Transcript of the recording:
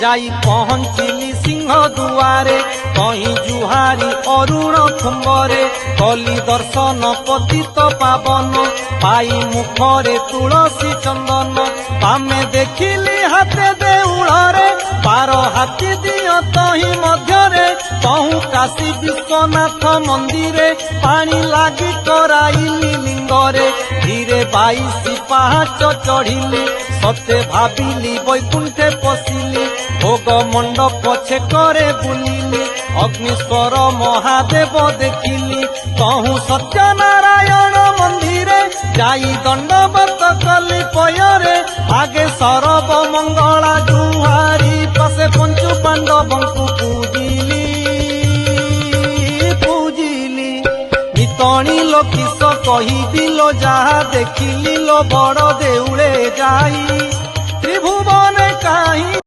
যাই পহଞ୍ଚିଲି সিংহ দুয়ারে কহি জুহারি অরুণ খুম্বরে কলি দর্শন পতিত পাবন পাই মুখরে তুলসী চন্দন পামে দেখিলি হাতে দেউଳରେ বার হাতি দিଅ তহি ମଧ୍ୟରେ তহু কাশী বিশ্বনাথ মন্দিরে পানি লাগি କରାଇଲି লিঙ্গরে ধীরে 22 পাহাଚ চढ़িলি সতে ভাবিলি বৈকুণ্ঠে পশিলি ভোগ মণ্ডপ ଛେକରେ ବୁଲିଲି অগ্নিশ্বর মহাদেব দেখিলি তহু সত্যনারায়ণ মন্দিরে যাই দণ্ডবত কলি পୟରେ আগে সরব মঙ্গলা জুহারি পাশে পঞ্চু পাণ্ডবଙ୍କୁ ପୂଜିଲି নিতণী লোকিস কহিদিল যাহা দেখিলি লো বড় দেউলে যাই ত্রিভুবনে কাহি